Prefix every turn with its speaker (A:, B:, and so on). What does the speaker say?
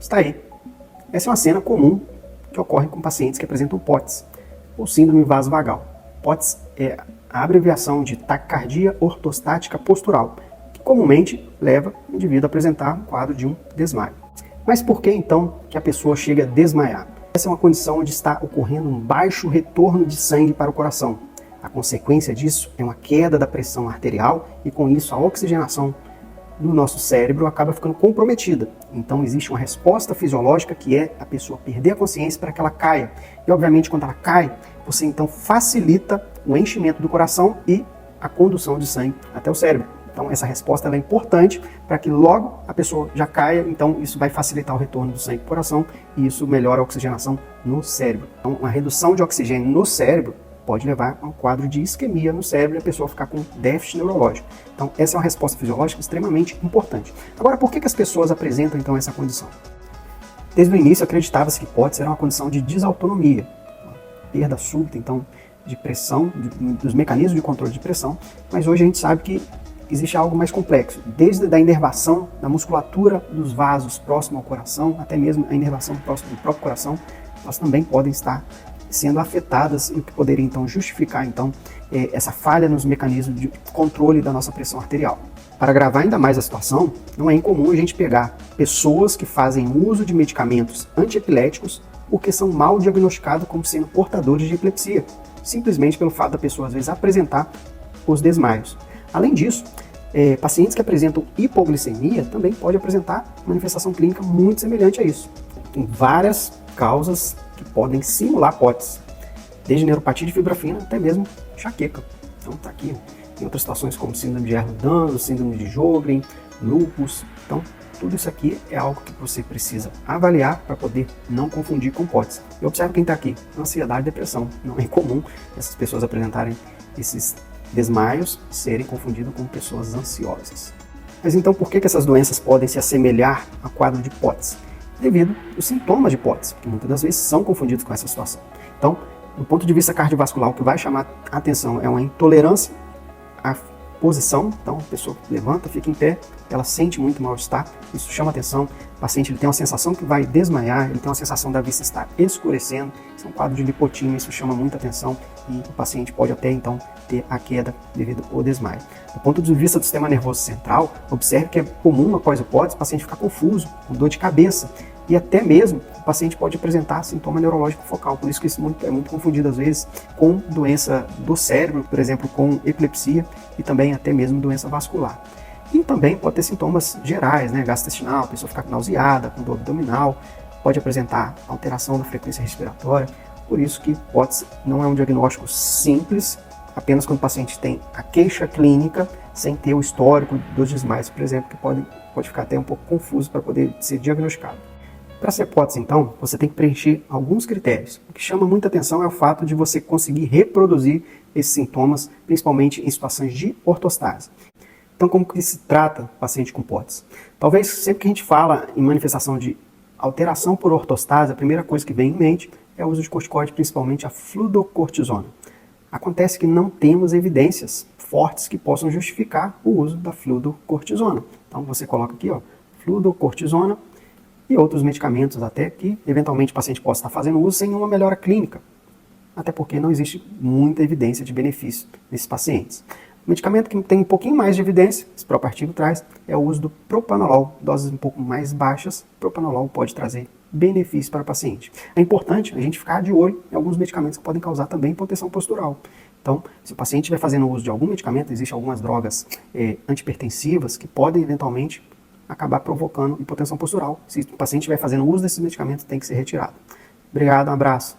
A: está aí. Essa é uma cena comum que ocorre com pacientes que apresentam POTS, ou síndrome vasovagal. POTS é a abreviação de taquicardia ortostática postural, que comumente leva o indivíduo a apresentar um quadro de um desmaio. Mas por que então que a pessoa chega a desmaiar? Essa é uma condição onde está ocorrendo um baixo retorno de sangue para o coração. A consequência disso é uma queda da pressão arterial e com isso a oxigenação no nosso cérebro acaba ficando comprometida. Então existe uma resposta fisiológica que é a pessoa perder a consciência para que ela caia. E obviamente quando ela cai, você então facilita o enchimento do coração e a condução de sangue até o cérebro. Então essa resposta ela é importante para que logo a pessoa já caia, então isso vai facilitar o retorno do sangue para o coração e isso melhora a oxigenação no cérebro. Então uma redução de oxigênio no cérebro pode levar a um quadro de isquemia no cérebro e a pessoa ficar com déficit neurológico. Então, essa é uma resposta fisiológica extremamente importante. Agora, por que as pessoas apresentam, então, essa condição? Desde o início, acreditava-se que POTS era uma condição de desautonomia, perda súbita, então, de pressão, dos mecanismos de controle de pressão, mas hoje a gente sabe que existe algo mais complexo, desde a inervação da musculatura dos vasos próximo ao coração, até mesmo a inervação próximo do próprio coração, elas também podem estar sendo afetadas e o que poderia então justificar então essa falha nos mecanismos de controle da nossa pressão arterial. Para agravar ainda mais a situação, não é incomum a gente pegar pessoas que fazem uso de medicamentos antiepiléticos porque são mal diagnosticados como sendo portadores de epilepsia, simplesmente pelo fato da pessoa às vezes apresentar os desmaios. Além disso, pacientes que apresentam hipoglicemia também podem apresentar manifestação clínica muito semelhante a isso. Tem várias causas que podem simular POTS, desde neuropatia de fibra fina até mesmo enxaqueca. Então está aqui em outras situações como síndrome de Ehlers-Danlos, síndrome de Sjögren, lúpus. Então tudo isso aqui é algo que você precisa avaliar para poder não confundir com POTS. E observe quem está aqui, ansiedade e depressão. Não é comum essas pessoas apresentarem esses desmaios, serem confundidos com pessoas ansiosas. Mas então por que essas doenças podem se assemelhar a quadro de POTS? Devido aos sintomas de POTS, que muitas das vezes são confundidos com essa situação. Então, do ponto de vista cardiovascular, o que vai chamar a atenção é uma intolerância à posição. Então, a pessoa levanta, fica em pé, ela sente muito mal-estar, isso chama atenção. O paciente ele tem uma sensação que vai desmaiar, ele tem uma sensação da vista estar escurecendo, isso é um quadro de lipotímia, isso chama muita atenção e o paciente pode até então ter a queda devido ao desmaio. Do ponto de vista do sistema nervoso central, observe que é comum após o POTS o paciente ficar confuso, com dor de cabeça e até mesmo o paciente pode apresentar sintoma neurológico focal, por isso que isso é muito confundido às vezes com doença do cérebro, por exemplo, com epilepsia e também até mesmo doença vascular. E também pode ter sintomas gerais, né? Gastrointestinal, a pessoa ficar nauseada, com dor abdominal, pode apresentar alteração da frequência respiratória, por isso que POTS não é um diagnóstico simples, apenas quando o paciente tem a queixa clínica, sem ter o histórico dos desmaios, por exemplo, que pode ficar até um pouco confuso para poder ser diagnosticado. Para ser POTS, então, você tem que preencher alguns critérios. O que chama muita atenção é o fato de você conseguir reproduzir esses sintomas, principalmente em situações de ortostase. Então, como que se trata o paciente com POTS? Talvez sempre que a gente fala em manifestação de alteração por ortostase, a primeira coisa que vem em mente é o uso de corticoide, principalmente a fluocortisona. Acontece que não temos evidências fortes que possam justificar o uso da fluocortisona. Então, você coloca aqui, ó, fluocortisona, e outros medicamentos até que eventualmente o paciente possa estar fazendo uso sem uma melhora clínica, até porque não existe muita evidência de benefício nesses pacientes. O medicamento que tem um pouquinho mais de evidência, esse próprio artigo traz, é o uso do propanolol, doses um pouco mais baixas. O propanolol pode trazer benefício para o paciente. É importante a gente ficar de olho em alguns medicamentos que podem causar também hipotensão postural. Então, se o paciente estiver fazendo uso de algum medicamento, existem algumas drogas antipertensivas que podem eventualmente acabar provocando hipotensão postural. Se o paciente estiver fazendo uso desses medicamentos, tem que ser retirado. Obrigado, um abraço.